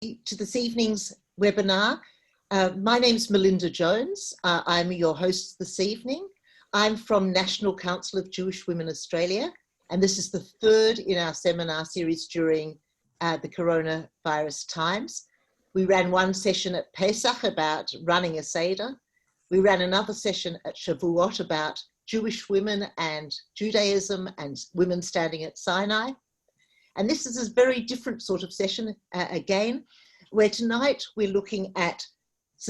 To this evening's webinar. My name's Melinda Jones. I'm your host this evening. I'm from National Council of Jewish Women Australia, and this is the third in our seminar series during the coronavirus times. We ran one session at Pesach about running a Seder. We ran another session at Shavuot about Jewish women and Judaism and women standing at Sinai. And this is a very different sort of session again, where tonight we're looking at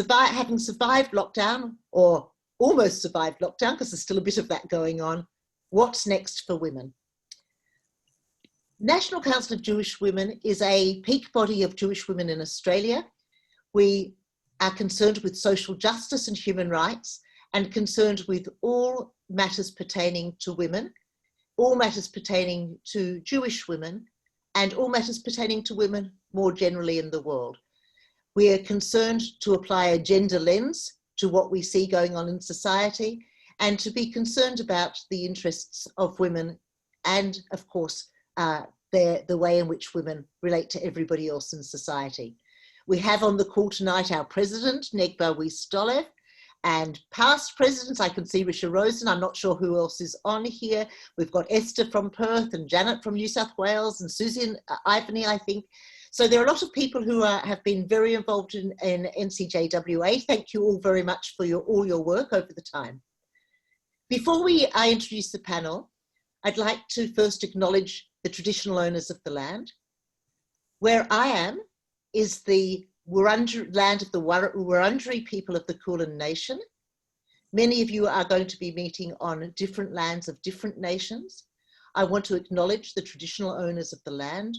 having survived lockdown or almost survived lockdown, because there's still a bit of that going on. What's next for women? National Council of Jewish Women is a peak body of Jewish women in Australia. We are concerned with social justice and human rights, and concerned with all matters pertaining to women, all matters pertaining to Jewish women, and all matters pertaining to women more generally in the world. We are concerned to apply a gender lens to what we see going on in society, and to be concerned about the interests of women and, of course, the way in which women relate to everybody else in society. We have on the call tonight our president, Negba Wistolev, and past presidents. I can see Risha Rosen. I'm not sure who else is on here. We've got Esther from Perth and Janet from New South Wales and Susan Ivany, I think. So there are a lot of people who have been very involved in NCJWA. Thank you all very much for all your work over the time. Before I introduce the panel, I'd like to first acknowledge the traditional owners of the land. Where I am is the land of the Wurundjeri people of the Kulin Nation. Many of you are going to be meeting on different lands of different nations. I want to acknowledge the traditional owners of the land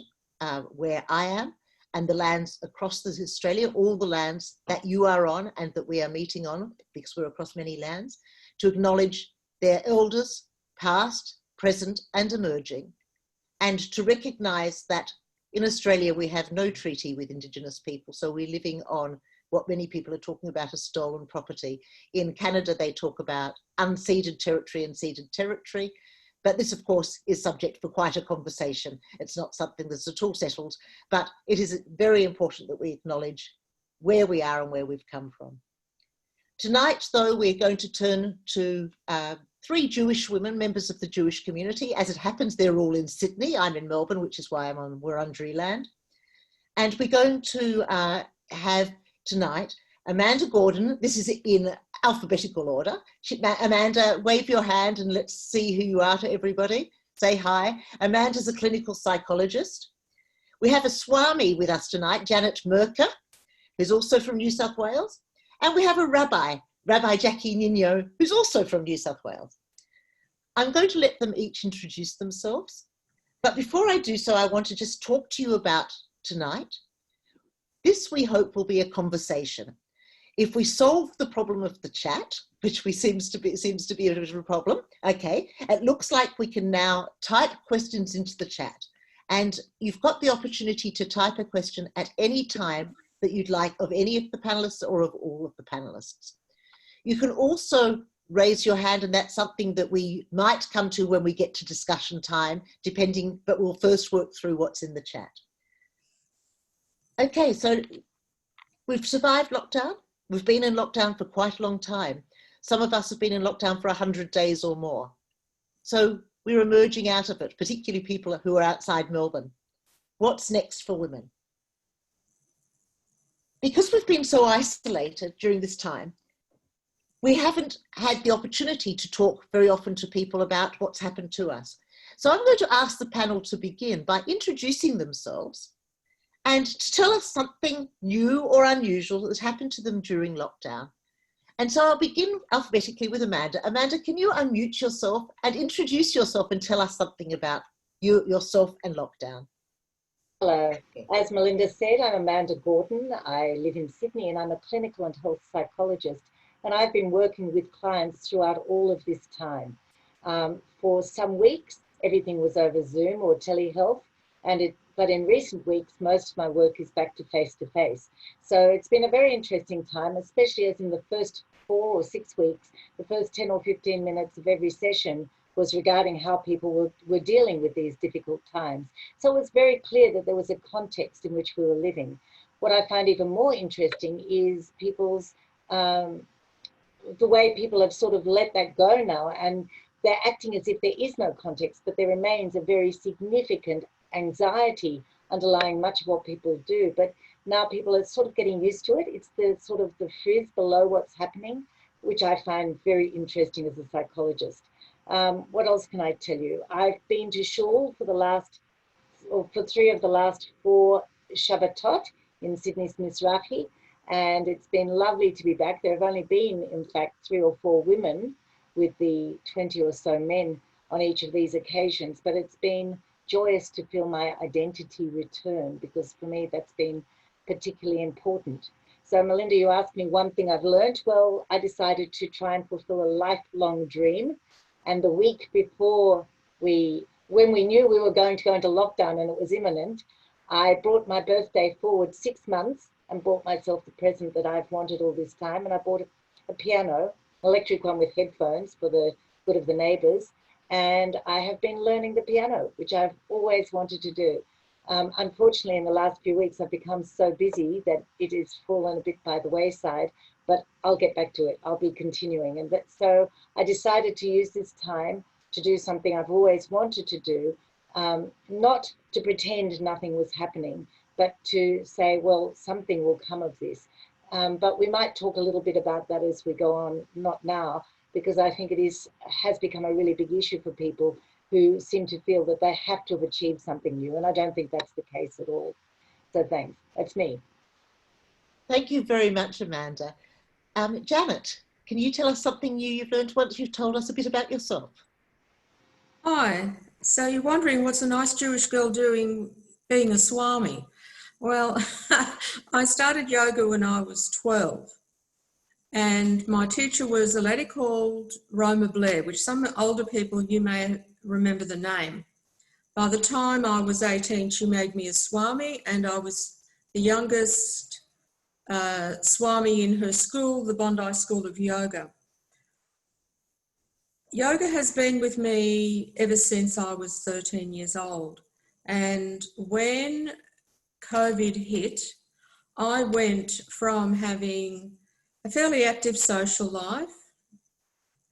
where I am, and the lands across Australia, all the lands that you are on and that we are meeting on, because we're across many lands, to acknowledge their elders, past, present, and emerging, and to recognise that in Australia, we have no treaty with Indigenous people, so we're living on what many people are talking about as stolen property. In Canada, they talk about unceded territory and ceded territory, but this, of course, is subject for quite a conversation. It's not something that's at all settled, but it is very important that we acknowledge where we are and where we've come from. Tonight, though, we're going to turn to three Jewish women, members of the Jewish community. As it happens, they're all in Sydney. I'm in Melbourne, which is why I'm on Wurundjeri land. And we're going to have tonight Amanda Gordon. This is in alphabetical order. Amanda, wave your hand and let's see who you are to everybody. Say hi. Amanda's a clinical psychologist. We have a Swami with us tonight, Janet Merkur, who's also from New South Wales. And we have a Rabbi, Rabbi Jacqueline Ninio, who's also from New South Wales. I'm going to let them each introduce themselves. But before I do so, I want to just talk to you about tonight. This, we hope, will be a conversation. If we solve the problem of the chat, which seems to be a bit of a problem, okay, it looks like we can now type questions into the chat. And you've got the opportunity to type a question at any time that you'd like of any of the panelists or of all of the panelists. You can also raise your hand, and that's something that we might come to when we get to discussion time, depending, but we'll first work through what's in the chat. Okay, so we've survived lockdown. We've been in lockdown for quite a long time. Some of us have been in lockdown for 100 days or more. So we're emerging out of it, particularly people who are outside Melbourne. What's next for women? Because we've been so isolated during this time, we haven't had the opportunity to talk very often to people about what's happened to us. So I'm going to ask the panel to begin by introducing themselves and to tell us something new or unusual that happened to them during lockdown. And so I'll begin alphabetically with Amanda. Amanda, can you unmute yourself and introduce yourself and tell us something about yourself and lockdown? Hello. As Melinda said, I'm Amanda Gordon. I live in Sydney and I'm a clinical and health psychologist. And I've been working with clients throughout all of this time. For some weeks, everything was over Zoom or telehealth, but in recent weeks, most of my work is back to face-to-face. So it's been a very interesting time, especially as in the first 4 or 6 weeks, the first 10 or 15 minutes of every session was regarding how people were dealing with these difficult times. So it was very clear that there was a context in which we were living. what I find even more interesting is people's, the way people have sort of let that go now, and they're acting as if there is no context, but there remains a very significant anxiety underlying much of what people do. But now people are sort of getting used to it. It's the sort of the frizz below what's happening, which I find very interesting as a psychologist. What else can I tell you? I've been to shul for the last, or for 3 of the last 4 Shabbatot in Sydney's Mizrahi, and it's been lovely to be back. There have only been, in fact, 3 or 4 women with the 20 or so men on each of these occasions, but it's been joyous to feel my identity return, because for me that's been particularly important. So Melinda, you asked me one thing I've learned. Well, I decided to try and fulfill a lifelong dream, and the week before when we knew we were going to go into lockdown and it was imminent, I brought my birthday forward 6 months and bought myself the present that I've wanted all this time. And I bought a piano, electric one with headphones for the good of the neighbours. And I have been learning the piano, which I've always wanted to do. Unfortunately, in the last few weeks, I've become so busy that it has fallen a bit by the wayside, but I'll get back to it. I'll be continuing. And so I decided to use this time to do something I've always wanted to do, not to pretend nothing was happening, but to say, well, something will come of this. But we might talk a little bit about that as we go on, not now, because I think it has become a really big issue for people who seem to feel that they have to have achieved something new. And I don't think that's the case at all. So thanks. That's me. Thank you very much, Amanda. Janet, can you tell us something new you've learned once you've told us a bit about yourself? Hi. So you're wondering what's a nice Jewish girl doing being a Swami? Well, I started yoga when I was 12. And my teacher was a lady called Roma Blair, which some older people, you may remember the name. By the time I was 18, she made me a Swami, and I was the youngest Swami in her school, the Bondi School of Yoga. Yoga has been with me ever since I was 13 years old. And when COVID hit, I went from having a fairly active social life,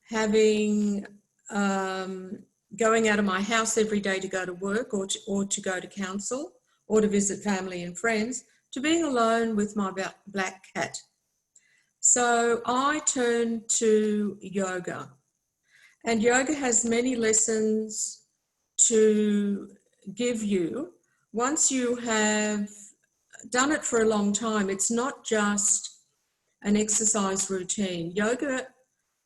having going out of my house every day to go to work or to go to council or to visit family and friends, to being alone with my black cat. So I turned to yoga, and yoga has many lessons to give you. Once you have done it for a long time, it's not just an exercise routine. Yoga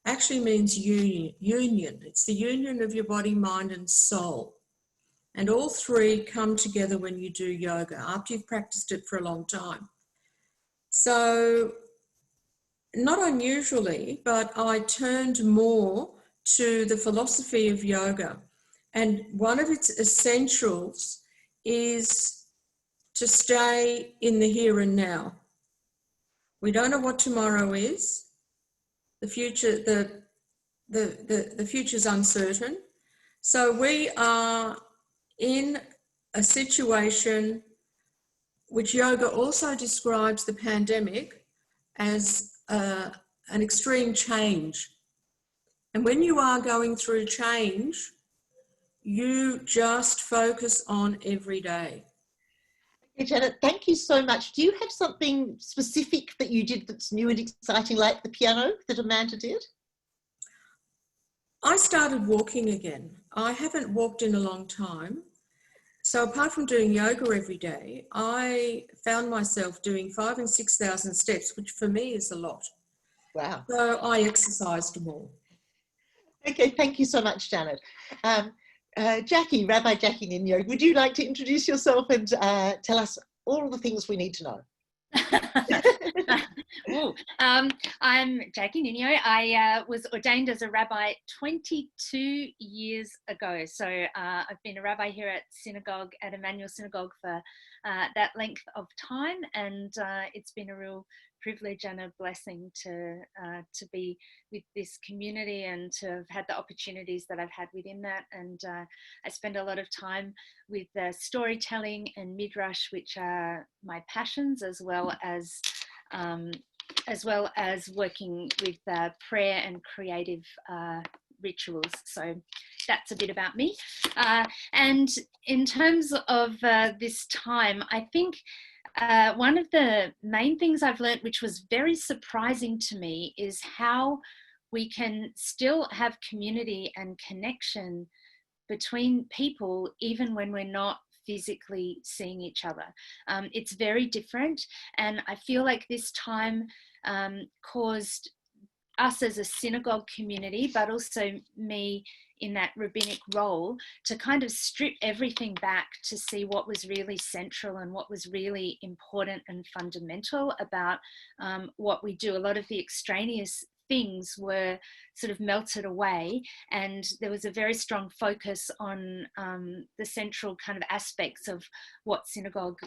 actually means union. It's the union of your body, mind, and soul. And all three come together when you do yoga, after you've practiced it for a long time. So, not unusually, but I turned more to the philosophy of yoga. And one of its essentials is to stay in the here and now. We don't know what tomorrow is. The future, the future's uncertain. So we are in a situation which yoga also describes the pandemic as an extreme change. And when you are going through change, you just focus on every day. Okay, Janet, thank you so much. Do you have something specific that you did that's new and exciting, like the piano that Amanda did? I started walking again. I haven't walked in a long time. So apart from doing yoga every day, I found myself doing 5,000 and 6,000 steps, which for me is a lot. Wow. So I exercised more. Okay, thank you so much, Janet. Jackie, Rabbi Jackie Ninio, would you like to introduce yourself and tell us all the things we need to know? I'm Jackie Ninio. I was ordained as a rabbi 22 years ago. So I've been a rabbi here at Emmanuel Synagogue for that length of time, and it's been a real privilege and a blessing to be with this community and to have had the opportunities that I've had within that. And I spend a lot of time with storytelling and midrash, which are my passions, as well as working with prayer and creative rituals. So that's a bit about me. And in terms of this time, I think one of the main things I've learned, which was very surprising to me, is how we can still have community and connection between people even when we're not physically seeing each other. It's very different, and I feel like this time caused us as a synagogue community, but also me in that rabbinic role, to kind of strip everything back to see what was really central and what was really important and fundamental about what we do. A lot of the extraneous things were sort of melted away, and there was a very strong focus on the central kind of aspects of what synagogue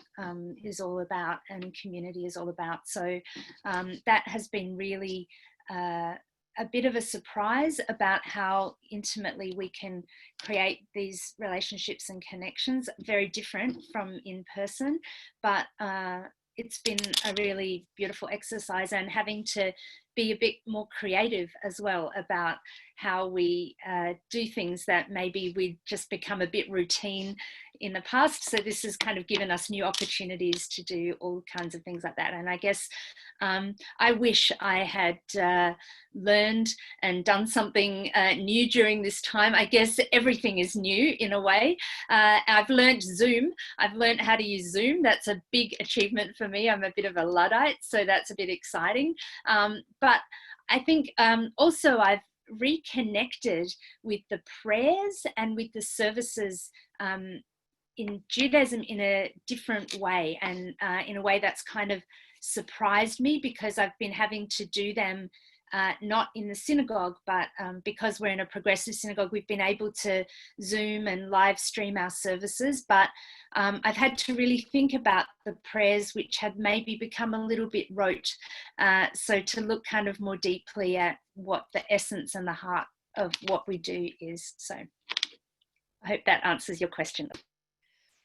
is all about and community is all about. So that has been really a bit of a surprise about how intimately we can create these relationships and connections, very different from in person, but it's been a really beautiful exercise, and having to be a bit more creative as well about how we do things that maybe we'd just become a bit routine in the past. So this has kind of given us new opportunities to do all kinds of things like that. And I guess I wish I had learned and done something new during this time. I guess everything is new in a way. I've learned Zoom. I've learned how to use Zoom. That's a big achievement for me. I'm a bit of a Luddite, so that's a bit exciting. But I think also I've reconnected with the prayers and with the services in Judaism in a different way, and in a way that's kind of surprised me, because I've been having to do them not in the synagogue, but because we're in a progressive synagogue, we've been able to Zoom and live stream our services. But I've had to really think about the prayers, which had maybe become a little bit rote. So to look kind of more deeply at what the essence and the heart of what we do is. So I hope that answers your question.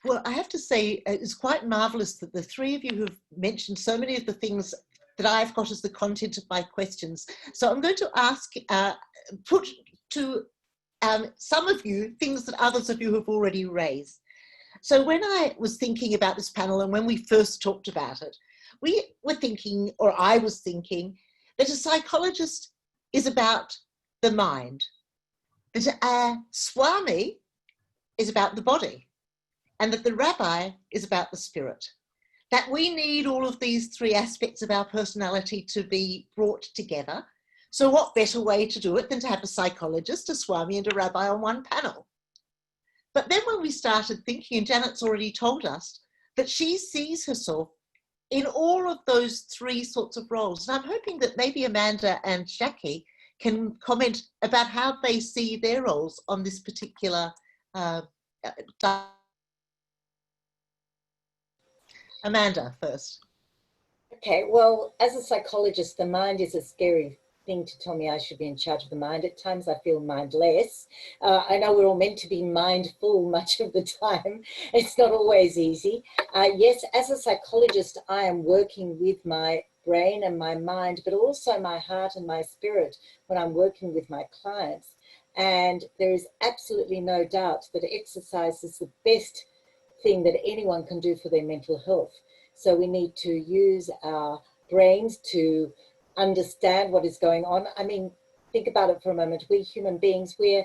Well, I have to say, it's quite marvellous that the three of you have mentioned so many of the things that I've got as the content of my questions. So I'm going to ask, put to some of you things that others of you have already raised. So when I was thinking about this panel, and when we first talked about it, we were thinking, or I was thinking, that a psychologist is about the mind, that a Swami is about the body, and that the rabbi is about the spirit. That we need all of these three aspects of our personality to be brought together. So what better way to do it than to have a psychologist, a Swami, and a rabbi on one panel? But then when we started thinking, and Janet's already told us, that she sees herself in all of those three sorts of roles. And I'm hoping that maybe Amanda and Jackie can comment about how they see their roles on this particular Amanda first. Okay, well, as a psychologist, the mind is a scary thing to tell me I should be in charge of the mind. At times I feel mindless. I know we're all meant to be mindful much of the time. It's not always easy. Yes, as a psychologist, I am working with my brain and my mind, but also my heart and my spirit when I'm working with my clients. And there is absolutely no doubt that exercise is the best thing that anyone can do for their mental health. So we need to use our brains to understand what is going on. I mean, think about it for a moment. We human beings, we're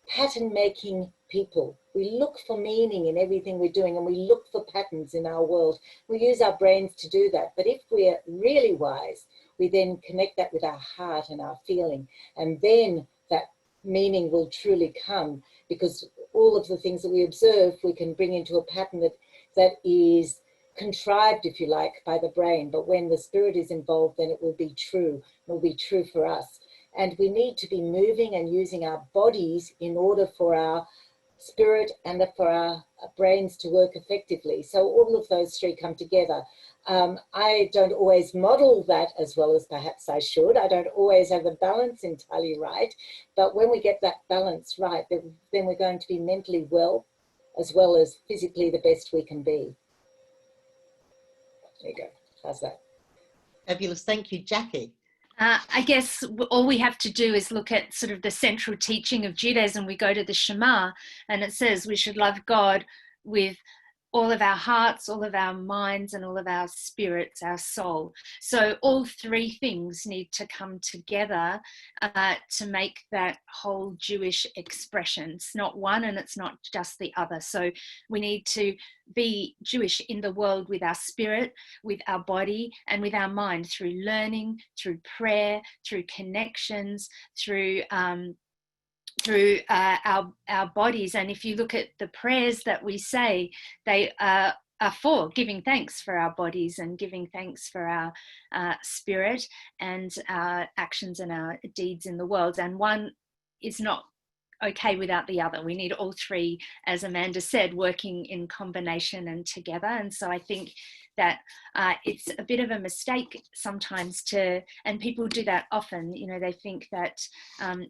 pattern-making people. We look for meaning in everything we're doing, and we look for patterns in our world. We use our brains to do that. But if we're really wise, we then connect that with our heart and our feeling, and then that meaning will truly come, because all of the things that we observe, we can bring into a pattern that is contrived, if you like, by the brain. But when the spirit is involved, then it will be true. It will be true for us. And we need to be moving and using our bodies in order for our spirit and for our brains to work effectively. So all of those three come together. I don't always model that as well as perhaps I should. I don't always have the balance entirely right, but when we get that balance right, then we're going to be mentally well as physically the best we can be. There you go. How's that? Fabulous. Thank you, Jackie. I guess all we have to do is look at sort of the central teaching of Judaism. We go to the Shema, and it says we should love God with all of our hearts, all of our minds, and all of our spirits, our soul. So all three things need to come together to make that whole Jewish expression. It's not one and it's not just the other. So we need to be Jewish in the world with our spirit, with our body, and with our mind, through learning, through prayer, through connections, through our bodies. And if you look at the prayers that we say, they are for giving thanks for our bodies and giving thanks for our spirit and our actions and our deeds in the world. And one is not okay without the other. We need all three, as Amanda said, working in combination and together. And so I think that it's a bit of a mistake sometimes and people do that often, you know, they think that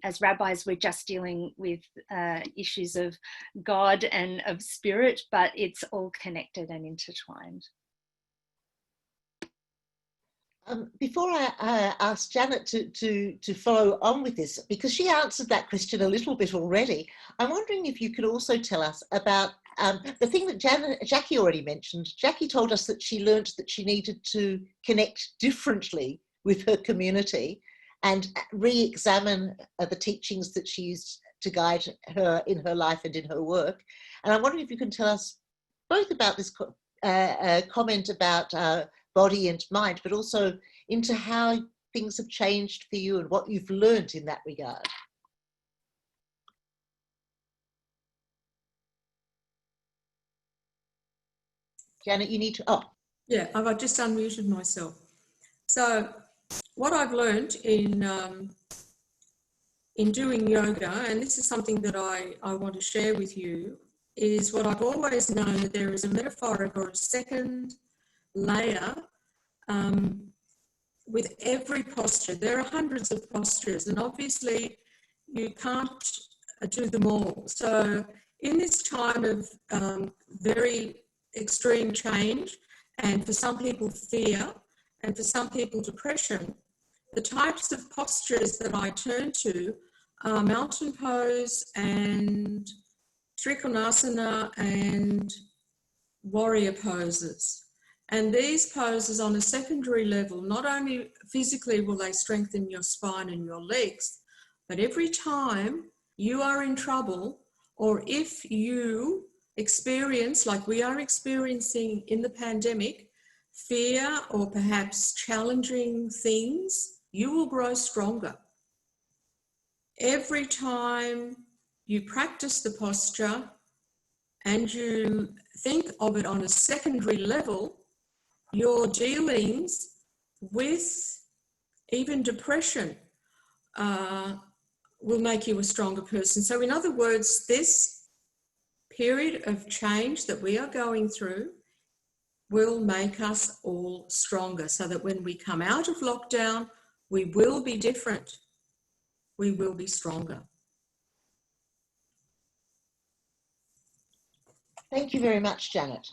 as rabbis we're just dealing with issues of God and of spirit, but it's all connected and intertwined. Before I ask Janet to follow on with this, because she answered that question a little bit already, I'm wondering if you could also tell us about the thing that Jackie already mentioned. Jackie told us that she learned that she needed to connect differently with her community and re-examine the teachings that she used to guide her in her life and in her work. And I'm wondering if you can tell us both about this comment about body and mind, but also into how things have changed for you and what you've learned in that regard. Janet, you need to, oh. Yeah, I've just unmuted myself. So what I've learned in doing yoga, and this is something that I want to share with you, is what I've always known, that there is a metaphoric or a second layer with every posture. There are hundreds of postures, and obviously you can't do them all. So in this time of very extreme change, and for some people fear, and for some people depression, the types of postures that I turn to are mountain pose and trikonasana and warrior poses. And these poses on a secondary level, not only physically will they strengthen your spine and your legs, but every time you are in trouble, or if you experience, like we are experiencing in the pandemic, fear or perhaps challenging things, you will grow stronger. Every time you practice the posture and you think of it on a secondary level, your dealings with even depression will make you a stronger person. So in other words, this period of change that we are going through will make us all stronger, so that when we come out of lockdown, we will be different. We will be stronger. Thank you very much, Janet.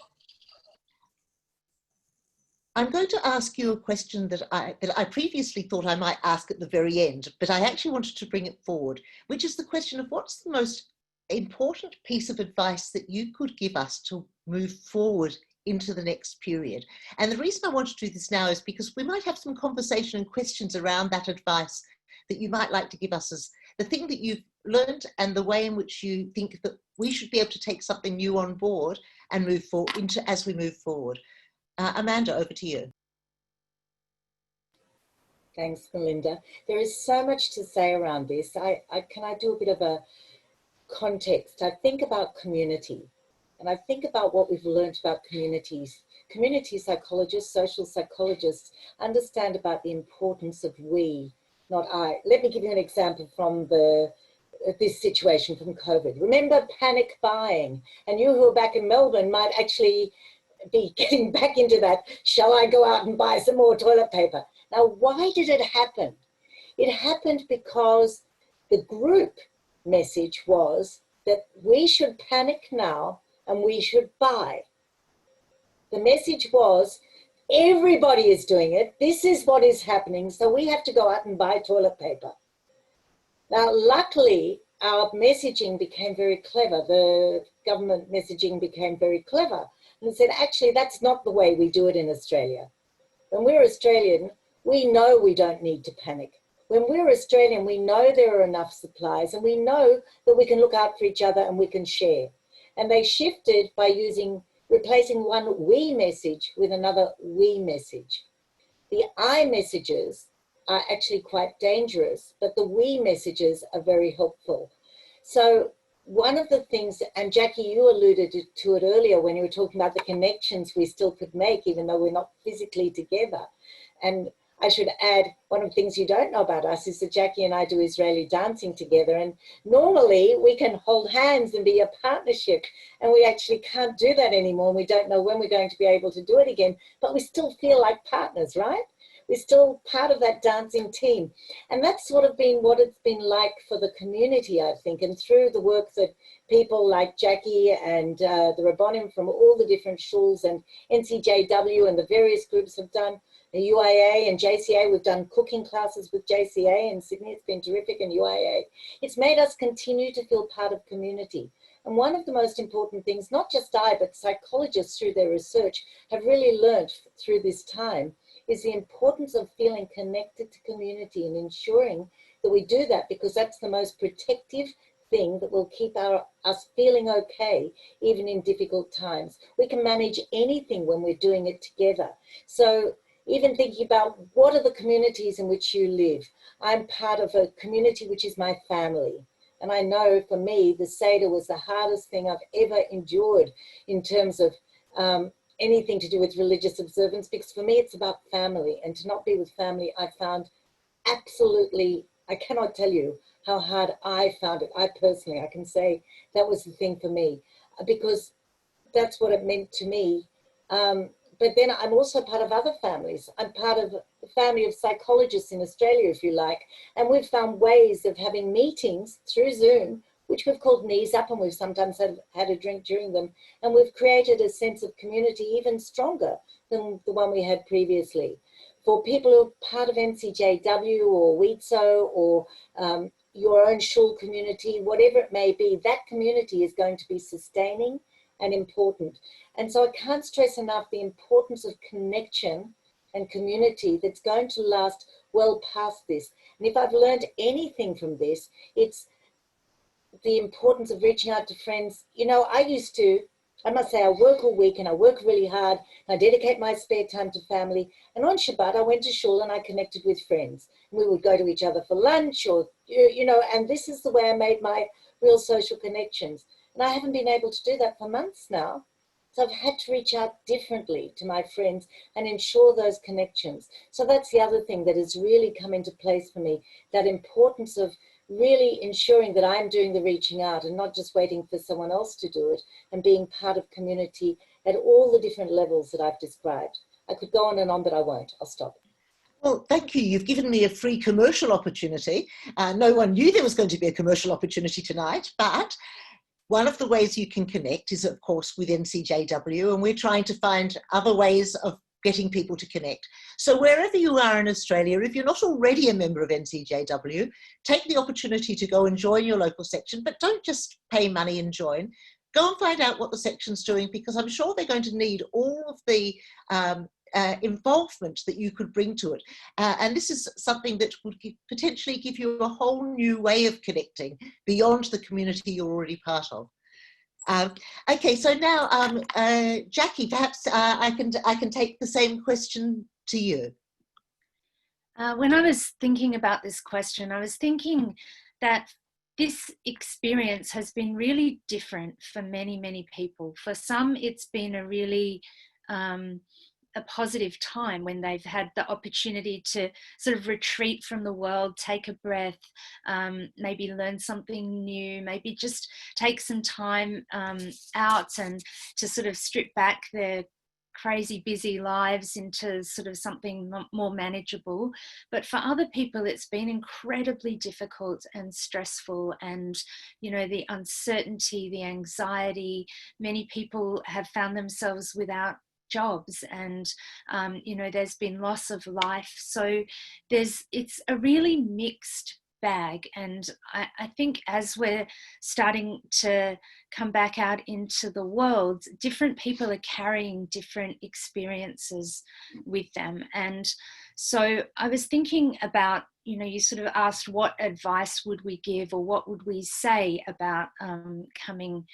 I'm going to ask you a question that I previously thought I might ask at the very end, but I actually wanted to bring it forward, which is the question of what's the most important piece of advice that you could give us to move forward into the next period. And the reason I want to do this now is because we might have some conversation and questions around that advice that you might like to give us as the thing that you've learned and the way in which you think that we should be able to take something new on board and move forward into as we move forward. Amanda, over to you. Thanks, Melinda. There is so much to say around this. Can I do a bit of a context? I think about community, and I think about what we've learned about communities. Community psychologists, social psychologists understand about the importance of we, not I. Let me give you an example from the this situation from COVID. Remember panic buying, and you who are back in Melbourne might actually be getting back into that, shall I go out and buy some more toilet paper? Now, why did it happen? It happened because the group message was that we should panic now and we should buy. The message was, everybody is doing it, this is what is happening, so we have to go out and buy toilet paper. Now, luckily, our messaging became very clever. The government messaging became very clever and said, actually, that's not the way we do it in Australia. When we're Australian, we know we don't need to panic. When we're Australian, we know there are enough supplies and we know that we can look out for each other and we can share. And they shifted by replacing one we message with another we message. The I messages are actually quite dangerous, but the we messages are very helpful. So one of the things, and Jackie, you alluded to it earlier when you were talking about the connections we still could make, even though we're not physically together. And I should add, one of the things you don't know about us is that Jackie and I do Israeli dancing together. And normally we can hold hands and be a partnership. And we actually can't do that anymore. And we don't know when we're going to be able to do it again. But we still feel like partners, right? We're still part of that dancing team. And that's sort of been what it's been like for the community, I think. And through the work that people like Jackie and the Rabbonim from all the different shuls and NCJW and the various groups have done, the UIA and JCA, we've done cooking classes with JCA in Sydney. It's been terrific, and UIA. It's made us continue to feel part of community. And one of the most important things, not just I, but psychologists through their research have really learned through this time, is the importance of feeling connected to community and ensuring that we do that, because that's the most protective thing that will keep us feeling okay, even in difficult times. We can manage anything when we're doing it together. So even thinking about what are the communities in which you live. I'm part of a community which is my family. And I know for me, the Seder was the hardest thing I've ever endured in terms of anything to do with religious observance, because for me, it's about family. And to not be with family, I found absolutely, I cannot tell you how hard I found it. I personally, I can say that was the thing for me, because that's what it meant to me. But then I'm also part of other families. I'm part of a family of psychologists in Australia, if you like. And we've found ways of having meetings through Zoom, which we've called Knees Up, and we've sometimes had a drink during them. And we've created a sense of community even stronger than the one we had previously. For people who are part of NCJW or WEETSO or your own shul community, whatever it may be, that community is going to be sustaining and important. And so I can't stress enough the importance of connection and community that's going to last well past this. And if I've learned anything from this, it's the importance of reaching out to friends. You know, I must say, I work all week and I work really hard. And I dedicate my spare time to family. And on Shabbat, I went to shul and I connected with friends. And we would go to each other for lunch or, you know, and this is the way I made my real social connections. And I haven't been able to do that for months now. So I've had to reach out differently to my friends and ensure those connections. So that's the other thing that has really come into place for me, that importance of really ensuring that I'm doing the reaching out and not just waiting for someone else to do it, and being part of community at all the different levels that I've described. I could go on, but I won't. I'll stop. Well, thank you. You've given me a free commercial opportunity. No one knew there was going to be a commercial opportunity tonight, but one of the ways you can connect is, of course, with NCJW, and we're trying to find other ways of getting people to connect. So wherever you are in Australia, if you're not already a member of NCJW, take the opportunity to go and join your local section, but don't just pay money and join. Go and find out what the section's doing, because I'm sure they're going to need all of the involvement that you could bring to it. And this is something that would potentially give you a whole new way of connecting beyond the community you're already part of. Okay, so now, Jackie, perhaps I can take the same question to you. When I was thinking about this question, I was thinking that this experience has been really different for many, many people. For some, it's been a really a positive time when they've had the opportunity to sort of retreat from the world, take a breath, maybe learn something new, maybe just take some time out and to sort of strip back their crazy busy lives into sort of something more manageable. But for other people, it's been incredibly difficult and stressful, and the uncertainty, the anxiety. Many people have found themselves without jobs, and there's been loss of life. So it's a really mixed bag, and I think as we're starting to come back out into the world, different people are carrying different experiences with them. And so I was thinking about, you sort of asked what advice would we give, or what would we say about coming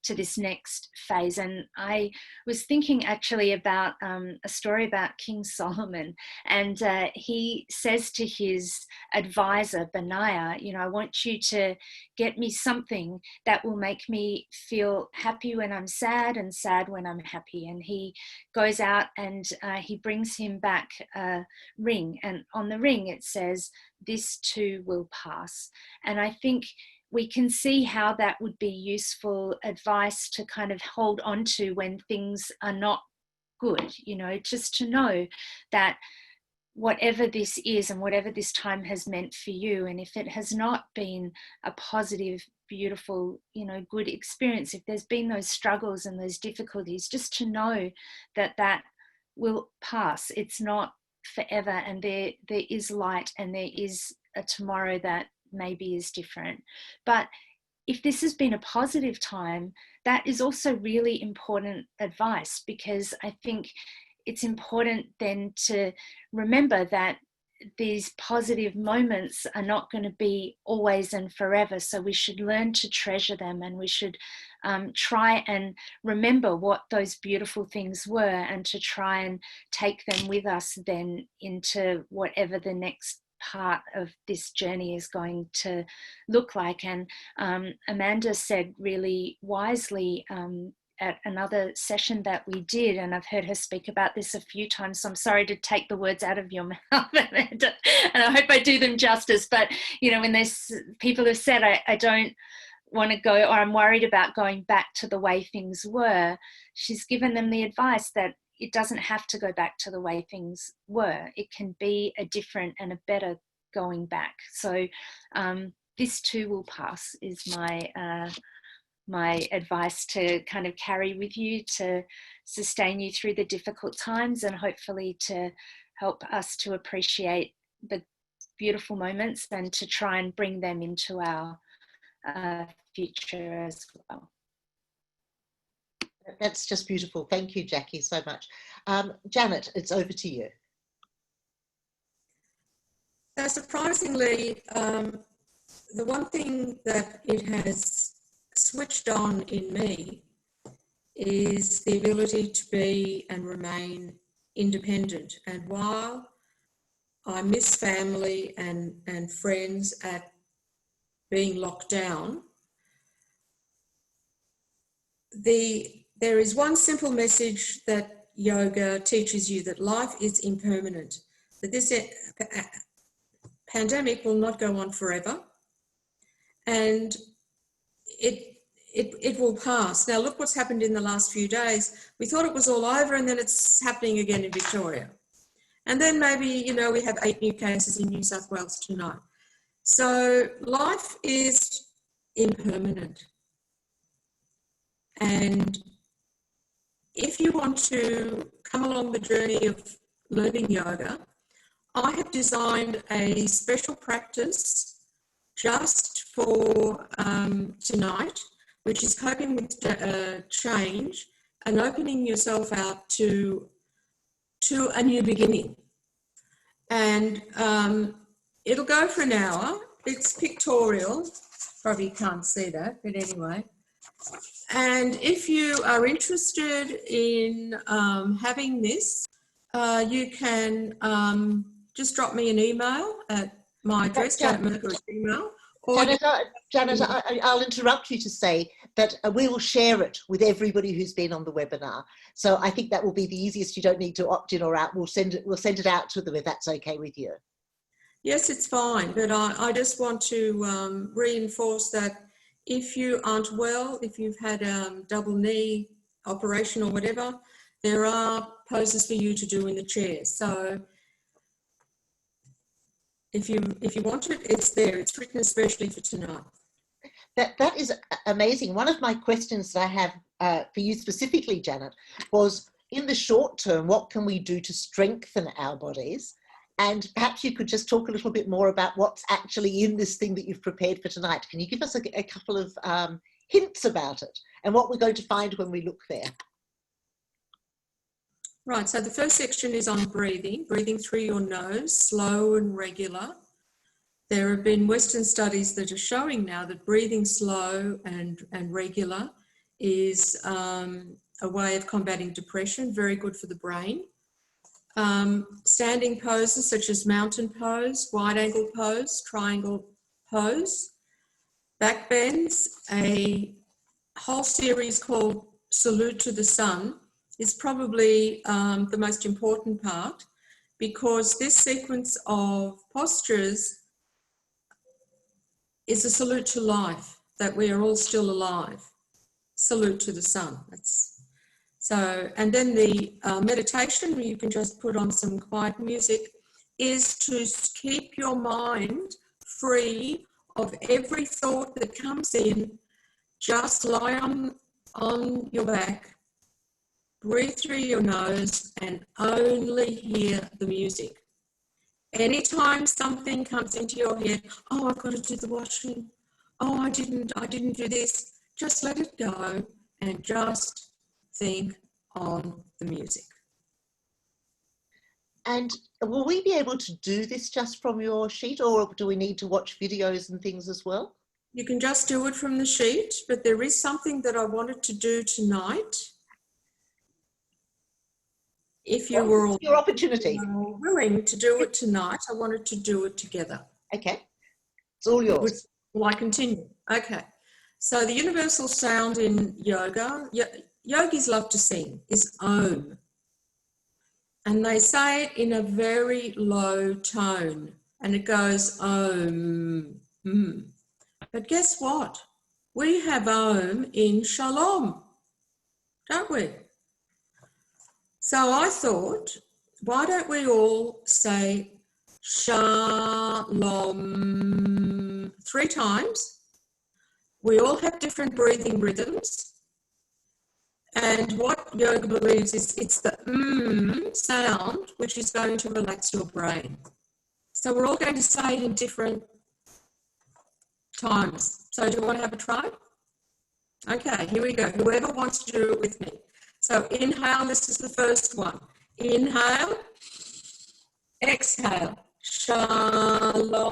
to this next phase. And I was thinking actually about a story about King Solomon, and he says to his advisor Benaiah, I want you to get me something that will make me feel happy when I'm sad and sad when I'm happy. And he goes out and he brings him back a ring, and on the ring it says, "This too will pass." And I think we can see how that would be useful advice to kind of hold on to when things are not good, just to know that whatever this is and whatever this time has meant for you, and if it has not been a positive, beautiful, good experience, if there's been those struggles and those difficulties, just to know that that will pass. It's not forever, and there is light, and there is a tomorrow that maybe is different. But if this has been a positive time, that is also really important advice, because I think it's important then to remember that these positive moments are not going to be always and forever. So we should learn to treasure them, and we should try and remember what those beautiful things were, and to try and take them with us then into whatever the next part of this journey is going to look like. And Amanda said really wisely at another session that we did, and I've heard her speak about this a few times, so I'm sorry to take the words out of your mouth, Amanda, and I hope I do them justice, but when there's people have said, I don't want to go, or I'm worried about going back to the way things were, she's given them the advice that it doesn't have to go back to the way things were. It can be a different and a better going back. So this too will pass is my advice to kind of carry with you, to sustain you through the difficult times, and hopefully to help us to appreciate the beautiful moments and to try and bring them into our future as well. That's just beautiful. Thank you, Jackie, so much. Janet, it's over to you. So surprisingly, the one thing that it has switched on in me is the ability to be and remain independent. And while I miss family and friends at being locked down, there is one simple message that yoga teaches you, that life is impermanent, that this pandemic will not go on forever, and it will pass. Now look what's happened in the last few days. We thought it was all over, and then it's happening again in Victoria. And then maybe, we have 8 new cases in New South Wales tonight. So life is impermanent. And if you want to come along the journey of learning yoga, I have designed a special practice just for tonight, which is coping with change and opening yourself out to a new beginning. And it'll go for an hour. It's pictorial. Probably can't see that, but anyway. And if you are interested in having this, you can just drop me an email at my address, Janet Merkur email, Or Janet, I'll interrupt you to say that we will share it with everybody who's been on the webinar. So I think that will be the easiest. You don't need to opt in or out. We'll send it out to them if that's okay with you. yes, it's fine, but I just want to reinforce that if you aren't well, if you've had a double knee operation or whatever, there are poses for you to do in the chair. So if you want it, it's there. It's written especially for tonight. That is amazing. One of my questions that I have for you specifically, Janet, was in the short term, what can we do to strengthen our bodies? And perhaps you could just talk a little bit more about what's actually in this thing that you've prepared for tonight. Can you give us a couple of hints about it and what we're going to find when we look there? Right, so the first section is on breathing through your nose, slow and regular. There have been Western studies that are showing now that breathing slow and regular is a way of combating depression, very good for the brain. Standing poses such as mountain pose, wide angle pose, triangle pose, back bends, a whole series called Salute to the Sun is probably the most important part, because this sequence of postures is a salute to life, that we are all still alive. Salute to the sun. So, and then the meditation, you can just put on some quiet music, is to keep your mind free of every thought that comes in. Just lie on your back, breathe through your nose, and only hear the music. Anytime something comes into your head, oh, I've got to do the washing. Oh, I didn't do this. Just let it go and just think on the music. And will we be able to do this just from your sheet, or do we need to watch videos and things as well? You can just do it from the sheet, but there is something that I wanted to do tonight. If you were all your opportunity willing to do it tonight, I wanted to do it together. Okay, it's all yours. Will I continue? Okay. So the universal sound in yoga, yogis love to sing, is Om. And they say it in a very low tone, and it goes Om. But guess what? We have Om in Shalom, don't we? So I thought, why don't we all say Shalom 3 times? We all have different breathing rhythms. And what yoga believes is it's the sound which is going to relax your brain. So we're all going to say it in different times. So do you want to have a try? Okay, here we go. Whoever wants to do it with me. So inhale, this is the first one. Inhale, exhale, Shalom.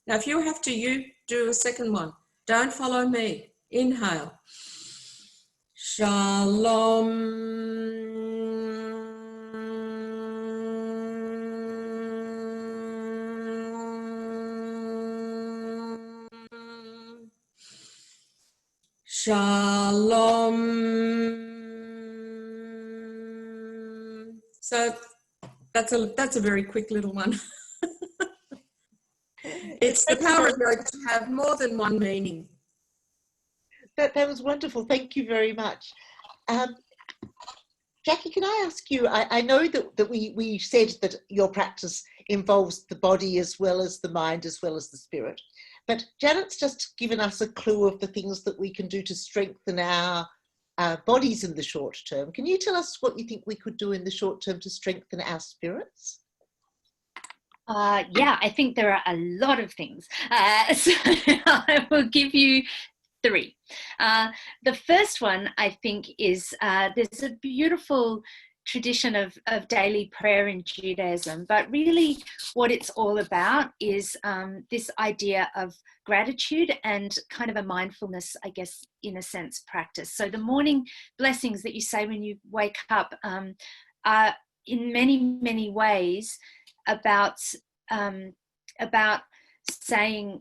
Now, if you have to, you do a second one. Don't follow me. Inhale, Shalom. Shalom. So that's a very quick little one. It's the power of yoga to have more than one meaning. That was wonderful. Thank you very much. Jackie, can I ask you, I know that we said that your practice involves the body as well as the mind as well as the spirit. But Janet's just given us a clue of the things that we can do to strengthen our bodies in the short term. Can you tell us what you think we could do in the short term to strengthen our spirits? Yeah, I think there are a lot of things. So I will give you 3. The first one, I think, is there's a beautiful tradition of daily prayer in Judaism, but really what it's all about is this idea of gratitude and kind of a mindfulness, I guess, in a sense, practice. So the morning blessings that you say when you wake up are in many, many ways about saying,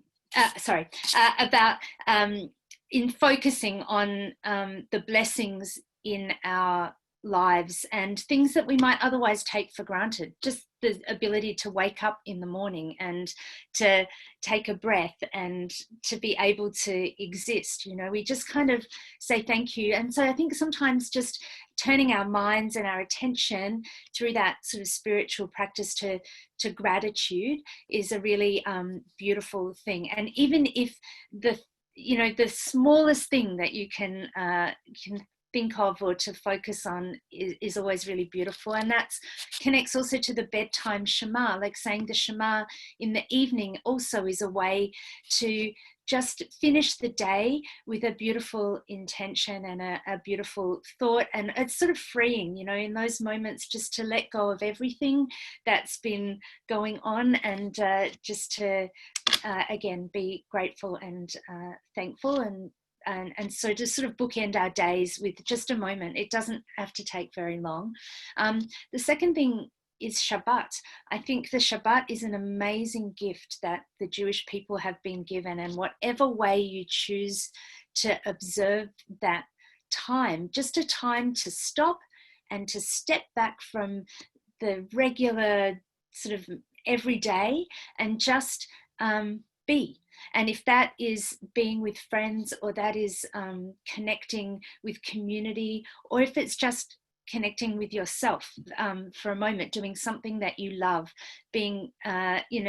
in focusing on the blessings in our lives and things that we might otherwise take for granted. Just the ability to wake up in the morning and to take a breath and to be able to exist. You know, we just kind of say thank you. And so I think sometimes just turning our minds and our attention through that sort of spiritual practice to gratitude is a really beautiful thing. And even if the smallest thing that you can think of or to focus on is always really beautiful. And that connects also to the bedtime Shema, like saying the Shema in the evening also is a way to just finish the day with a beautiful intention and a beautiful thought. And it's sort of freeing, you know, in those moments, just to let go of everything that's been going on and just to, again, be grateful and thankful. And so to sort of bookend our days with just a moment. It doesn't have to take very long. The second thing is Shabbat. I think the Shabbat is an amazing gift that the Jewish people have been given, and whatever way you choose to observe that time, just a time to stop and to step back from the regular sort of everyday and just be. And if that is being with friends, or that is connecting with community, or if it's just connecting with yourself for a moment, doing something that you love, being,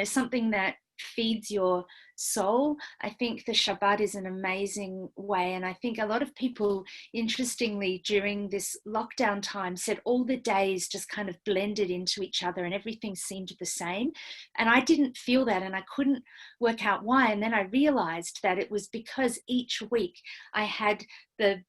something that feeds your soul. I think the Shabbat is an amazing way. And I think a lot of people, interestingly, during this lockdown time, said all the days just kind of blended into each other and everything seemed the same. And I didn't feel that, and I couldn't work out why. And then I realized that it was because each week I had the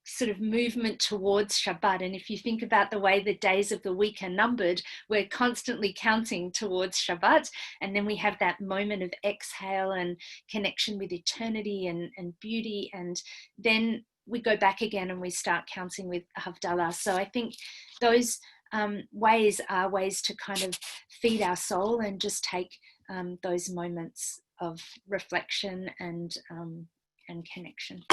sort of movement towards Shabbat. And if you think about the way the days of the week are numbered, we're constantly counting towards Shabbat. And then we have that moment of exhale and connection with eternity and beauty. And then we go back again and we start counting with Havdalah. So I think those ways are ways to kind of feed our soul and just take those moments of reflection and connection.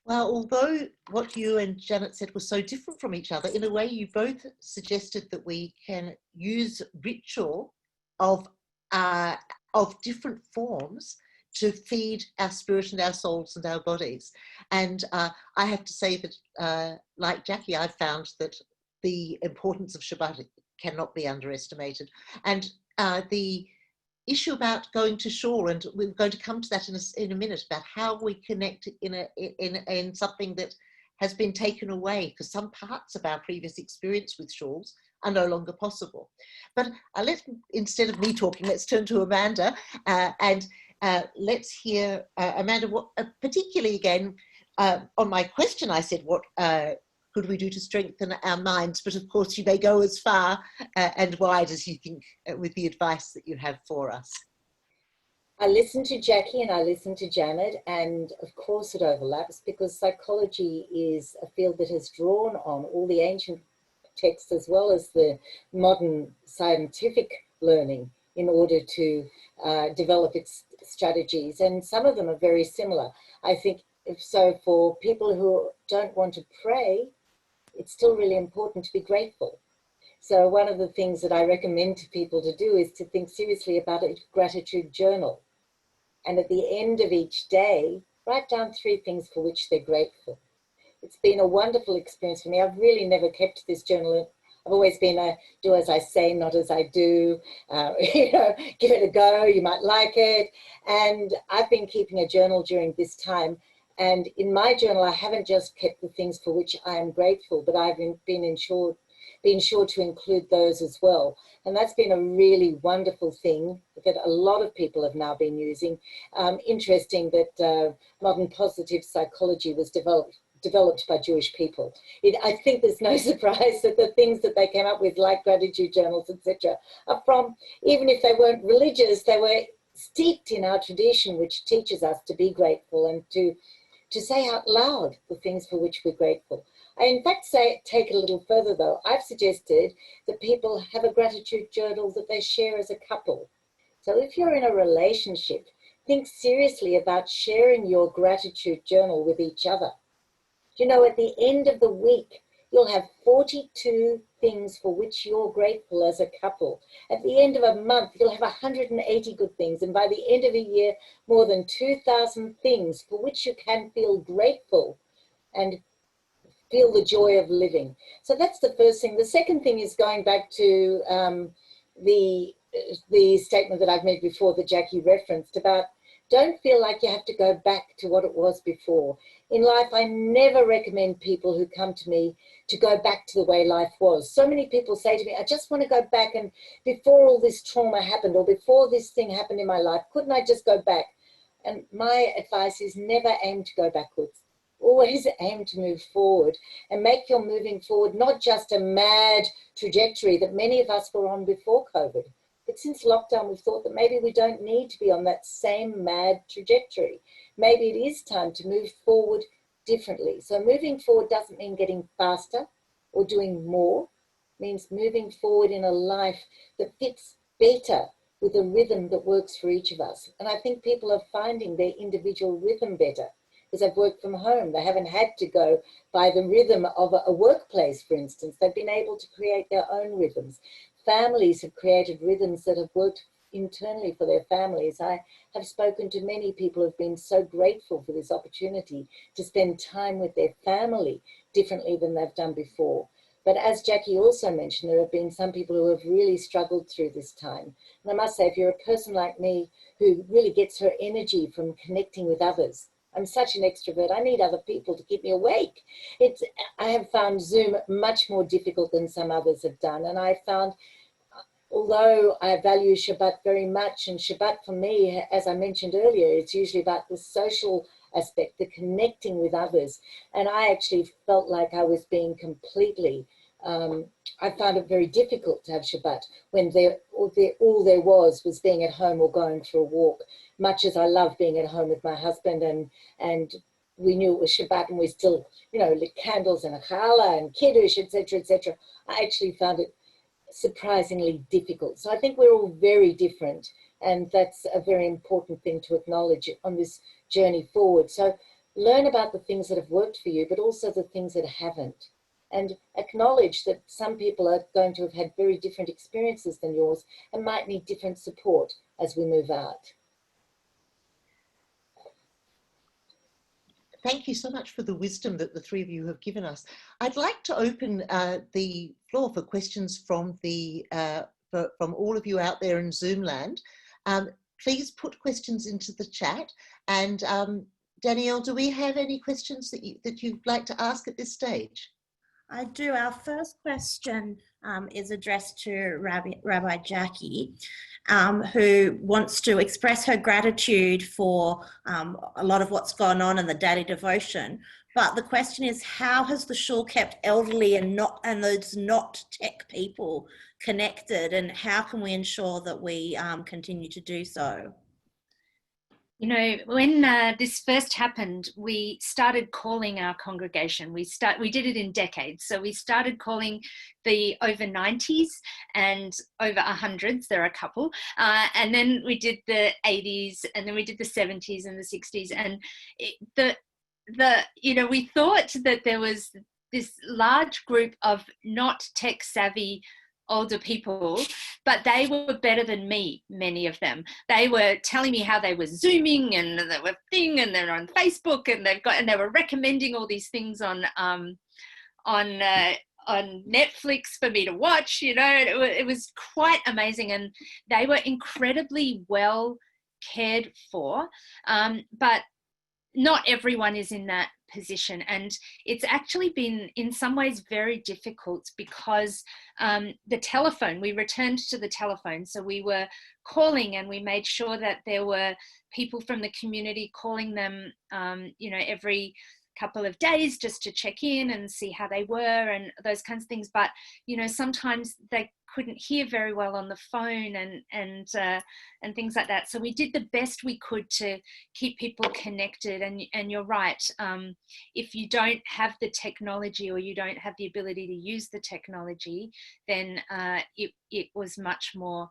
Well, although what you and Janet said was so different from each other, in a way you both suggested that we can use ritual of different forms to feed our spirit and our souls and our bodies. And I have to say that, like Jackie, I've found that the importance of Shabbat cannot be underestimated. And the issue about going to shul, and we're going to come to that in a minute, about how we connect in something that has been taken away, because some parts of our previous experience with shuls are no longer possible. But instead of me talking, let's turn to Amanda and let's hear Amanda, what particularly again on my question I said, what could we do to strengthen our minds? But of course, you may go as far and wide as you think with the advice that you have for us. I listened to Jackie and I listened to Janet, and of course it overlaps because psychology is a field that has drawn on all the ancient texts as well as the modern scientific learning in order to develop its strategies. And some of them are very similar. I think so for people who don't want to pray, it's still really important to be grateful. So one of the things that I recommend to people to do is to think seriously about a gratitude journal. And at the end of each day, write down 3 things for which they're grateful. It's been a wonderful experience for me. I've really never kept this journal. I've always been a do as I say, not as I do. Give it a go, you might like it. And I've been keeping a journal during this time. And in my journal, I haven't just kept the things for which I am grateful, but I've been sure to include those as well. And that's been a really wonderful thing that a lot of people have now been using. Interesting that modern positive psychology was developed developed by Jewish people. I think there's no surprise that the things that they came up with, like gratitude journals, etc., are from, even if they weren't religious, they were steeped in our tradition, which teaches us to be grateful and to say out loud the things for which we're grateful. I in fact take it a little further though. I've suggested that people have a gratitude journal that they share as a couple. So if you're in a relationship, think seriously about sharing your gratitude journal with each other. You know, at the end of the week, you'll have 42 things for which you're grateful as a couple. At the end of a month, you'll have 180 good things. And by the end of a year, more than 2,000 things for which you can feel grateful and feel the joy of living. So that's the first thing. The second thing is going back to the statement that I've made before that Jackie referenced about don't feel like you have to go back to what it was before. In life, I never recommend people who come to me to go back to the way life was. So many people say to me, I just want to go back, and before all this trauma happened or before this thing happened in my life, couldn't I just go back? And my advice is never aim to go backwards. Always aim to move forward and make your moving forward not just a mad trajectory that many of us were on before COVID. But since lockdown, we've thought that maybe we don't need to be on that same mad trajectory. Maybe it is time to move forward differently. So moving forward doesn't mean getting faster or doing more. It means moving forward in a life that fits better with a rhythm that works for each of us. And I think people are finding their individual rhythm better because they've worked from home. They haven't had to go by the rhythm of a workplace, for instance. They've been able to create their own rhythms. Families have created rhythms that have worked internally for their families. I have spoken to many people who have been so grateful for this opportunity to spend time with their family differently than they've done before. But as Jackie also mentioned, there have been some people who have really struggled through this time. And I must say, if you're a person like me who really gets her energy from connecting with others, I'm such an extrovert. I need other people to keep me awake. I have found Zoom much more difficult than some others have done. And I found, although I value Shabbat very much, and Shabbat for me, as I mentioned earlier, it's usually about the social aspect, the connecting with others. And I actually felt like I was being completely, I found it very difficult to have Shabbat when all there was being at home or going for a walk. Much as I love being at home with my husband and we knew it was Shabbat and we still, lit candles and a challah and kiddush, etc., etc. I actually found it surprisingly difficult. So I think we're all very different, and that's a very important thing to acknowledge on this journey forward. So learn about the things that have worked for you, but also the things that haven't, and acknowledge that some people are going to have had very different experiences than yours and might need different support as we move out. Thank you so much for the wisdom that the three of you have given us. I'd like to open the floor for questions from from all of you out there in Zoom land. Please put questions into the chat. And Danielle, do we have any questions that you'd like to ask at this stage? I do. Our first question is addressed to Rabbi Jackie, who wants to express her gratitude for a lot of what's gone on in the daily devotion. But the question is, how has the shul kept elderly and those not tech people connected, and how can we ensure that we continue to do so? When this first happened, we started calling our congregation. We did it in decades. So we started calling the over 90s and over 100s. There are a couple. And then we did the 80s, and then we did the 70s and the 60s. And we thought that there was this large group of not tech savvy older people, but they were better than me, many of them. They were telling me how they were Zooming and they were and they're on Facebook, and they were recommending all these things on Netflix for me to watch. It was quite amazing, and they were incredibly well cared for, but not everyone is in that position, and it's actually been in some ways very difficult because the telephone, we returned to the telephone. So we were calling, and we made sure that there were people from the community calling them every couple of days just to check in and see how they were and those kinds of things. But, you know, sometimes they couldn't hear very well on the phone and things like that. So we did the best we could to keep people connected. And you're right, if you don't have the technology or you don't have the ability to use the technology, then it was much more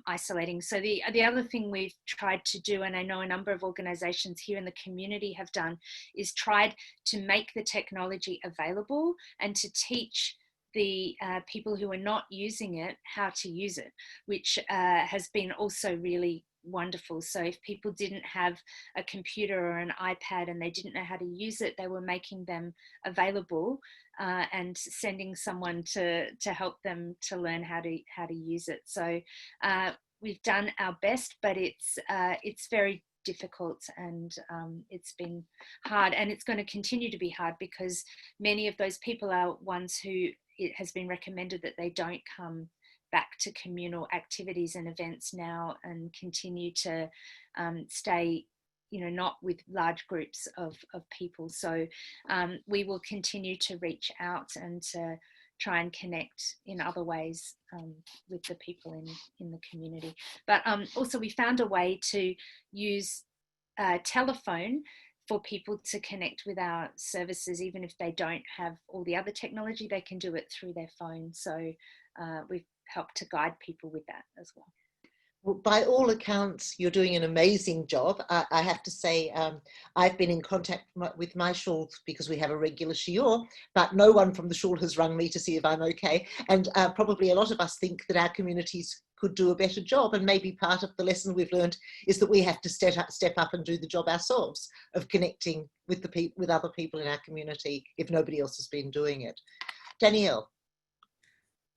isolating. So the other thing we've tried to do, and I know a number of organizations here in the community have done, is tried to make the technology available and to teach the people who are not using it how to use it, which has been also really wonderful. So if people didn't have a computer or an iPad and they didn't know how to use it, they were making them available and sending someone to help them to learn how to use it. So we've done our best, but it's very difficult, and it's been hard, and it's going to continue to be hard because many of those people are ones who it has been recommended that they don't come back to communal activities and events now and continue to stay, you know, not with large groups of people. So we will continue to reach out and to try and connect in other ways with the people in the community. But also we found a way to use telephone for people to connect with our services. Even if they don't have all the other technology, they can do it through their phone. So we've helped to guide people with that as well. Well, by all accounts, you're doing an amazing job. I have to say, I've been in contact with my shul because we have a regular shiur, but no one from the shul has rung me to see if I'm okay. And probably a lot of us think that our communities could do a better job. And maybe part of the lesson we've learned is that we have to step up and do the job ourselves of connecting with with other people in our community if nobody else has been doing it. Danielle.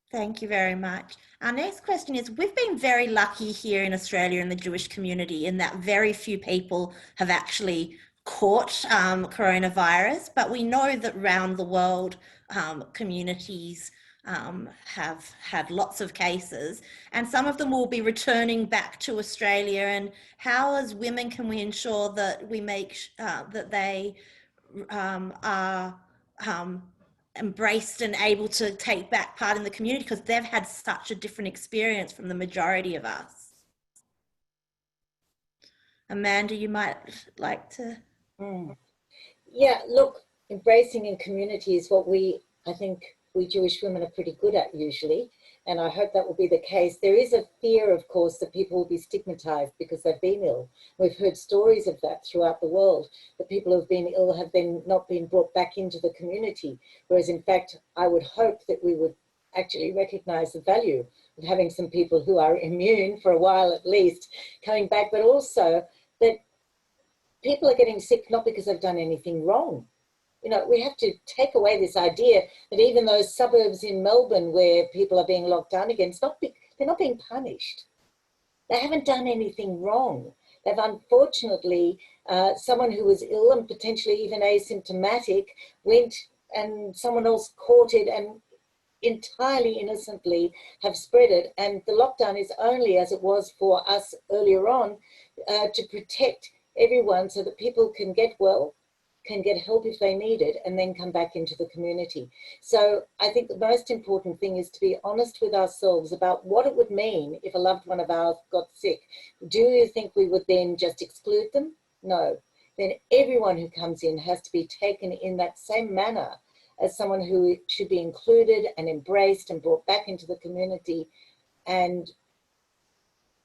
Thank you very much. Our next question is, we've been very lucky here in Australia in the Jewish community in that very few people have actually caught coronavirus, but we know that around the world communities have had lots of cases, and some of them will be returning back to Australia. And how as women can we ensure that we make that they are embraced and able to take back part in the community, because they've had such a different experience from the majority of us? Amanda, you might like to. Yeah, look, embracing in community is what I think we Jewish women are pretty good at usually, and I hope that will be the case. There is a fear, of course, that people will be stigmatized because they've been ill. We've heard stories of that throughout the world, that people who have been ill have not been brought back into the community, whereas in fact, I would hope that we would actually recognize the value of having some people who are immune for a while at least coming back, but also that people are getting sick not because they've done anything wrong. You know, we have to take away this idea that even those suburbs in Melbourne where people are being locked down again, they're not being punished. They haven't done anything wrong. They've unfortunately, someone who was ill and potentially even asymptomatic went and someone else caught it and entirely innocently have spread it. And the lockdown is only, as it was for us earlier on, to protect everyone so that people can get well, can get help if they need it, and then come back into the community. So I think the most important thing is to be honest with ourselves about what it would mean if a loved one of ours got sick. Do you think we would then just exclude them? No. Then everyone who comes in has to be taken in that same manner as someone who should be included and embraced and brought back into the community. And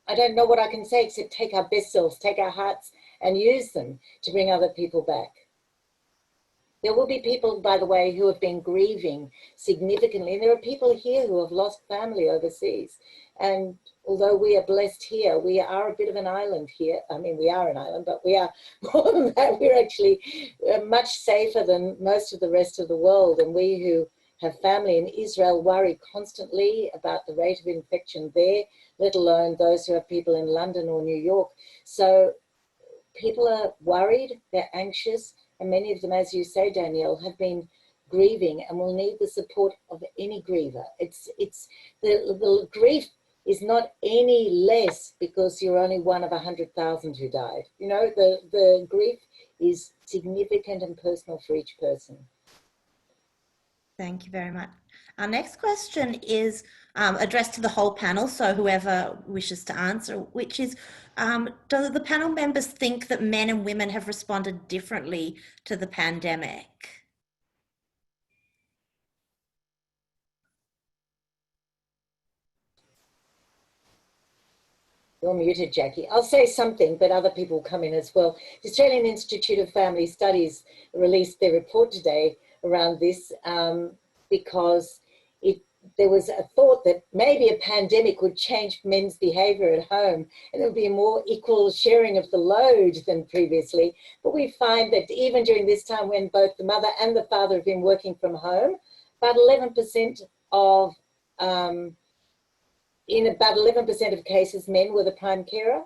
I don't know what I can say except take our best selves, take our hearts and use them to bring other people back. There will be people, by the way, who have been grieving significantly. And there are people here who have lost family overseas. And although we are blessed here, we are a bit of an island here. I mean, we are an island, but we are more than that. We're actually much safer than most of the rest of the world. And we who have family in Israel worry constantly about the rate of infection there, let alone those who have people in London or New York. So people are worried, they're anxious. And many of them, as you say, Danielle, have been grieving and will need the support of any griever. It's the grief is not any less because you're only one of 100,000 who died. You know, the grief is significant and personal for each person. Thank you very much. Our next question is addressed to the whole panel, so whoever wishes to answer, which is, do the panel members think that men and women have responded differently to the pandemic? You're muted, Jackie. I'll say something, but other people come in as well. The Australian Institute of Family Studies released their report today around this because there was a thought that maybe a pandemic would change men's behaviour at home and there would be a more equal sharing of the load than previously. But we find that even during this time when both the mother and the father have been working from home, about 11% of in about 11% of cases, men were the prime carer.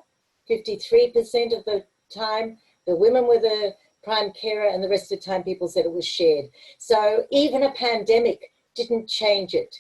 53% of the time, the women were the prime carer, and the rest of the time people said it was shared. So even a pandemic didn't change it.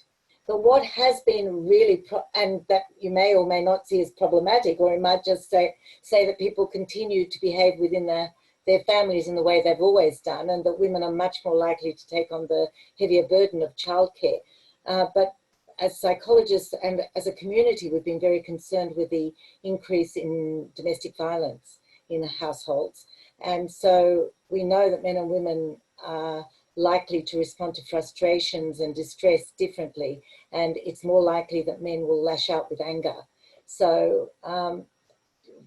But what has been really, and that you may or may not see as problematic, or you might just say that people continue to behave within their families in the way they've always done, and that women are much more likely to take on the heavier burden of childcare. But as psychologists and as a community, we've been very concerned with the increase in domestic violence in households. And so we know that men and women are likely to respond to frustrations and distress differently. And it's more likely that men will lash out with anger. So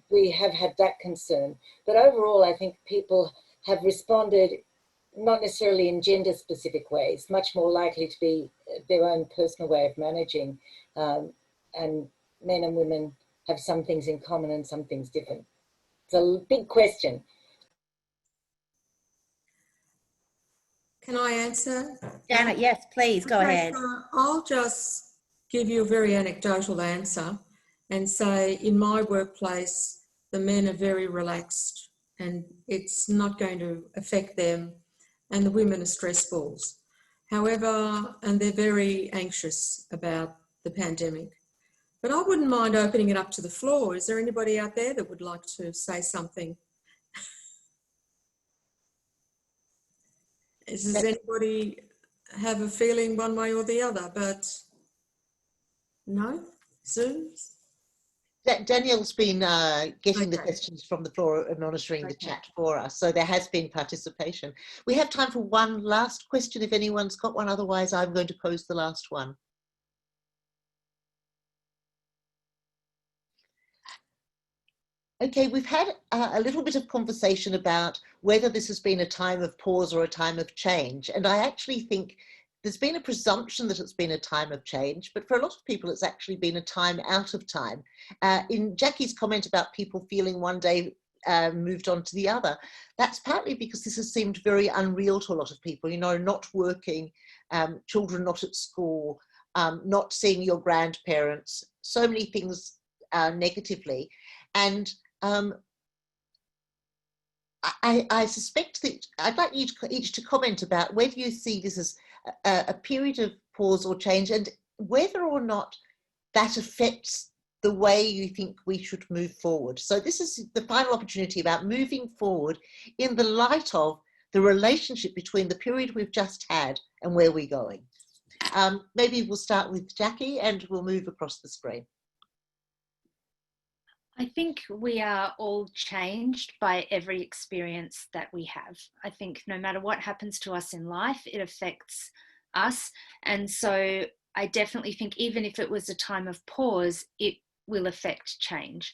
we have had that concern. But overall, I think people have responded not necessarily in gender-specific ways, much more likely to be their own personal way of managing. And men and women have some things in common and some things different. It's a big question. Can I answer? Janet, yes, please, go ahead. So I'll just give you a very anecdotal answer and say in my workplace, the men are very relaxed and it's not going to affect them, and the women are stress balls. However, and they're very anxious about the pandemic. But I wouldn't mind opening it up to the floor. Is there anybody out there that would like to say something? Does anybody have a feeling one way or the other? But no? Zoom? Danielle's been getting the questions from the floor and monitoring the chat for us, so there has been participation. We have time for one last question if anyone's got one, otherwise I'm going to pose the last one. Okay, we've had a little bit of conversation about whether this has been a time of pause or a time of change, and I actually think there's been a presumption that it's been a time of change, but for a lot of people, it's actually been a time out of time. In Jackie's comment about people feeling one day moved on to the other, that's partly because this has seemed very unreal to a lot of people, you know, not working, children not at school, not seeing your grandparents, so many things negatively. And I suspect that I'd like you each to comment about whether you see this as a period of pause or change, and whether or not that affects the way you think we should move forward. So this is the final opportunity about moving forward in the light of the relationship between the period we've just had and where we're going. Maybe we'll start with Jackie and we'll move across the screen. I think we are all changed by every experience that we have. I think no matter what happens to us in life, it affects us. And so I definitely think even if it was a time of pause, it will affect change.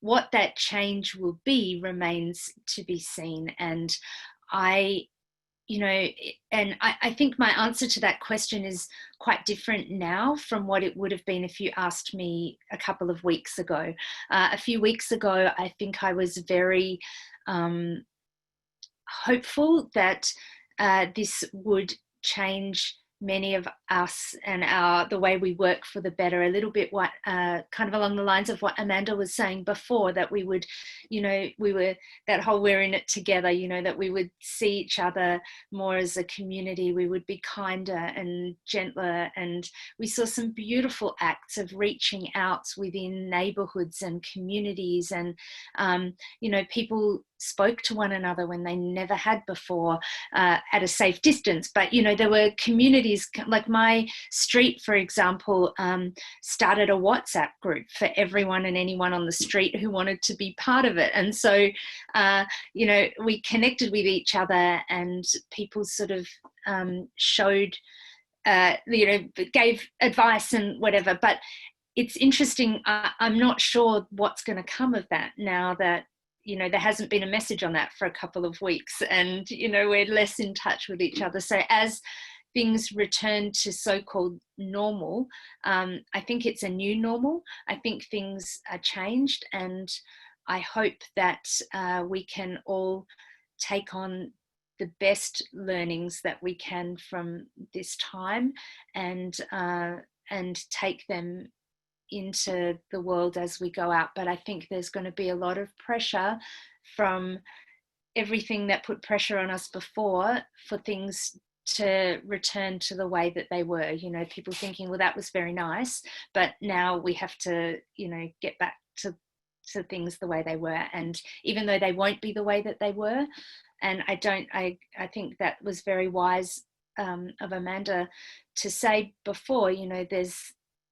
What that change will be remains to be seen. And I think my answer to that question is quite different now from what it would have been if you asked me a couple of weeks ago. A few weeks ago, I think I was very hopeful that this would change many of us and the way we work for the better, a little bit what kind of along the lines of what Amanda was saying before, that we would, we were that whole we're in it together, that we would see each other more as a community, we would be kinder and gentler. And we saw some beautiful acts of reaching out within neighborhoods and communities, and people spoke to one another when they never had before, at a safe distance. But there were communities, like my street, for example, started a WhatsApp group for everyone and anyone on the street who wanted to be part of it. And so we connected with each other, and people sort of showed gave advice and whatever. But it's interesting, I'm not sure what's going to come of that now that there hasn't been a message on that for a couple of weeks, and we're less in touch with each other. So as things return to so-called normal, I think it's a new normal. I think things are changed, and I hope that we can all take on the best learnings that we can from this time, and take them into the world as we go out. But I think there's going to be a lot of pressure from everything that put pressure on us before for things to return to the way that they were. People thinking, well, that was very nice, but now we have to, get back to things the way they were. And even though they won't be the way that they were, and I think that was very wise of Amanda to say before,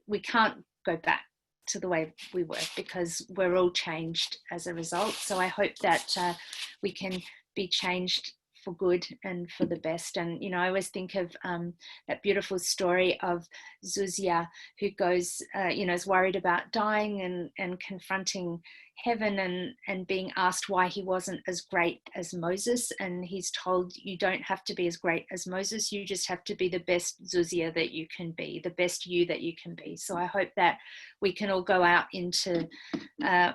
we can't go back to the way we were, because we're all changed as a result. So I hope that we can be changed for good and for the best. And I always think of that beautiful story of Zuzia, who goes is worried about dying and confronting heaven and being asked why he wasn't as great as Moses, and he's told, you don't have to be as great as Moses, you just have to be the best Zuzia that you can be, the best you that you can be. So I hope that we can all go out into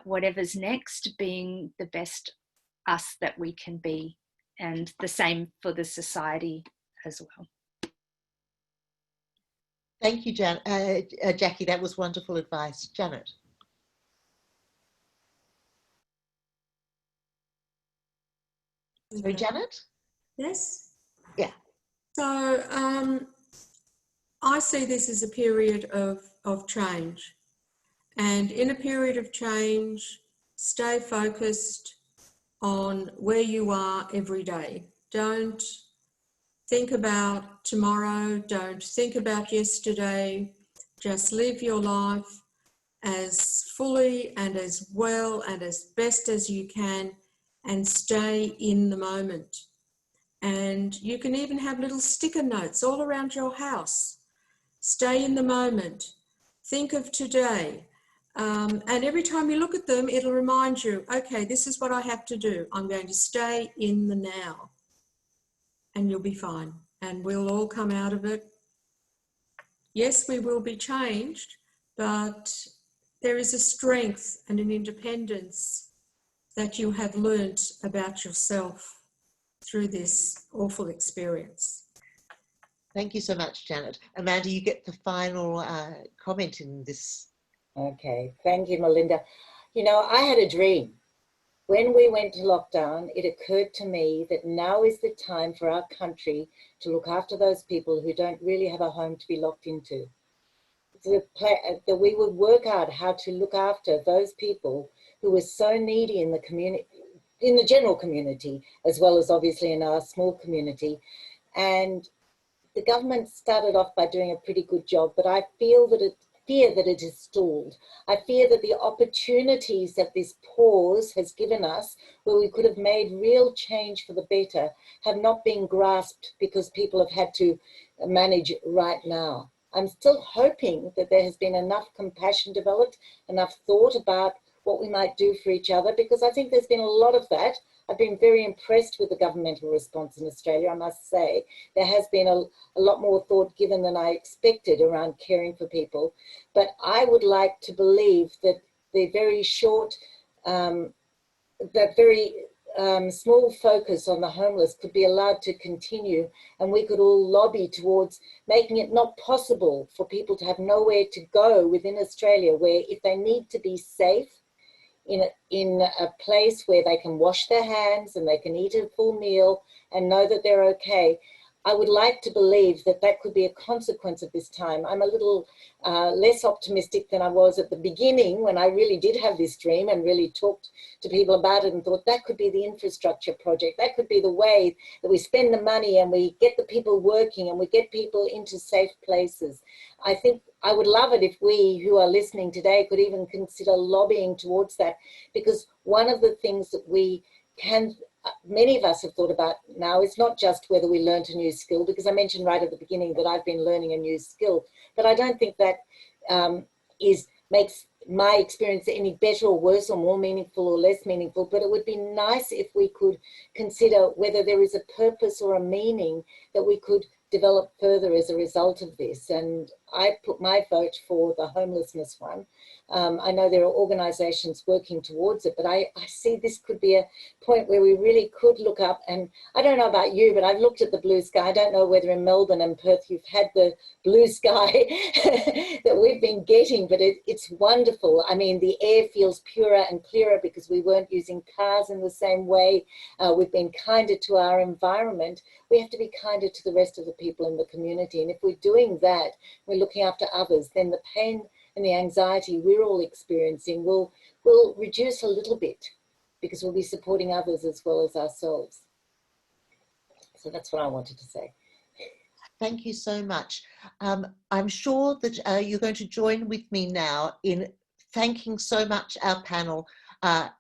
whatever's next being the best us that we can be, and the same for the society as well. Thank you, Jackie. That was wonderful advice. Janet. Sorry, Janet? Yes? Yeah. So I see this as a period of change. And in a period of change, stay focused on where you are every day. Don't think about tomorrow. Don't think about yesterday. Just live your life as fully and as well and as best as you can, and stay in the moment. And you can even have little sticker notes all around your house. Stay in the moment. Think of today. And every time you look at them, it'll remind you, okay, this is what I have to do. I'm going to stay in the now. And you'll be fine. And we'll all come out of it. Yes, we will be changed, but there is a strength and an independence that you have learnt about yourself through this awful experience. Thank you so much, Janet. Amanda, you get the final comment in this. Okay, thank you, Melinda. I had a dream. When we went to lockdown, it occurred to me that now is the time for our country to look after those people who don't really have a home to be locked into. That we would work out how to look after those people who were so needy in the community, in the general community, as well as obviously in our small community. And the government started off by doing a pretty good job, but I fear that it has stalled. I fear that the opportunities that this pause has given us, where we could have made real change for the better, have not been grasped because people have had to manage right now. I'm still hoping that there has been enough compassion developed, enough thought about what we might do for each other, because I think there's been a lot of that. I've been very impressed with the governmental response in Australia, I must say. There has been a lot more thought given than I expected around caring for people. But I would like to believe that the very short, that very small focus on the homeless could be allowed to continue, and we could all lobby towards making it not possible for people to have nowhere to go within Australia, where if they need to be safe in a place where they can wash their hands and they can eat a full meal and know that they're okay, I would like to believe that that could be a consequence of this time. I'm a little less optimistic than I was at the beginning, when I really did have this dream and really talked to people about it and thought that could be the infrastructure project. That could be the way that we spend the money and we get the people working and we get people into safe places. I think I would love it if we who are listening today could even consider lobbying towards that, because one of the things that we can, many of us have thought about now, is not just whether we learnt a new skill, because I mentioned right at the beginning that I've been learning a new skill, but I don't think that makes my experience any better or worse or more meaningful or less meaningful. But it would be nice if we could consider whether there is a purpose or a meaning that we could develop further as a result of this. And I put my vote for the homelessness one. I know there are organisations working towards it, but I see this could be a point where we really could look up, and I don't know about you, but I've looked at the blue sky. I don't know whether in Melbourne and Perth you've had the blue sky that we've been getting, but it's wonderful. I mean, the air feels purer and clearer because we weren't using cars in the same way. We've been kinder to our environment. We have to be kinder to the rest of the people in the community. And if we're doing that, we're looking after others, then the pain and the anxiety we're all experiencing will reduce a little bit, because we'll be supporting others as well as ourselves. So that's what I wanted to say. Thank you so much. I'm sure that you're going to join with me now in thanking so much our panel,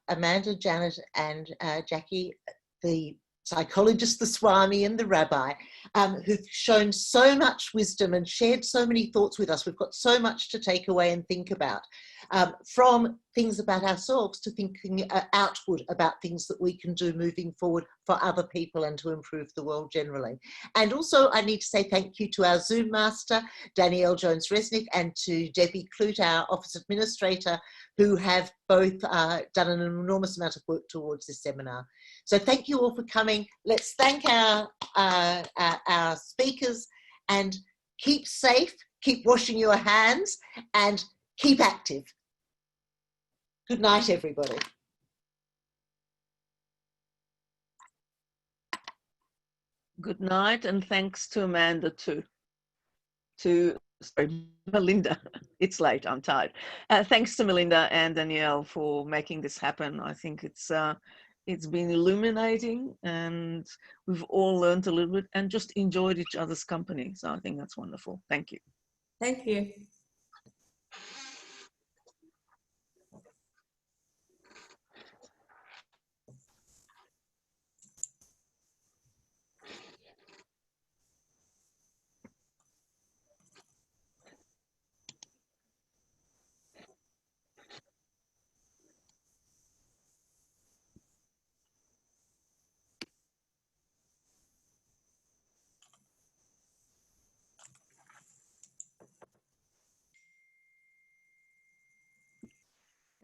Amanda, Janet and Jackie, the psychologist, the Swami and the Rabbi, who've shown so much wisdom and shared so many thoughts with us. We've got so much to take away and think about, from things about ourselves to thinking outward about things that we can do moving forward for other people and to improve the world generally. And also I need to say thank you to our Zoom master, Danielle Jones-Resnick, and to Debbie Clute, our office administrator, who have both done an enormous amount of work towards this seminar. So thank you all for coming. Let's thank our speakers, and keep safe, keep washing your hands, and keep active. Good night, everybody. Good night, and thanks to Amanda too. Sorry, Melinda. It's late, I'm tired. Thanks to Melinda and Danielle for making this happen. I think it's been illuminating, and we've all learned a little bit and just enjoyed each other's company. So I think that's wonderful. Thank you. Thank you.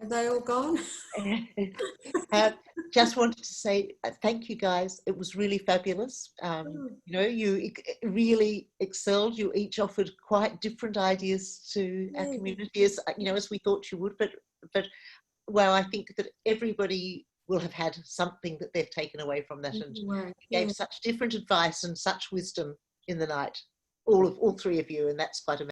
Are they all gone? Just wanted to say thank you, guys. It was really fabulous. You know, you really excelled. You each offered quite different ideas to our community, as you know, as we thought you would. But well, I think that everybody will have had something that they've taken away from that, and gave such different advice and such wisdom in the night. All three of you, and that's quite amazing.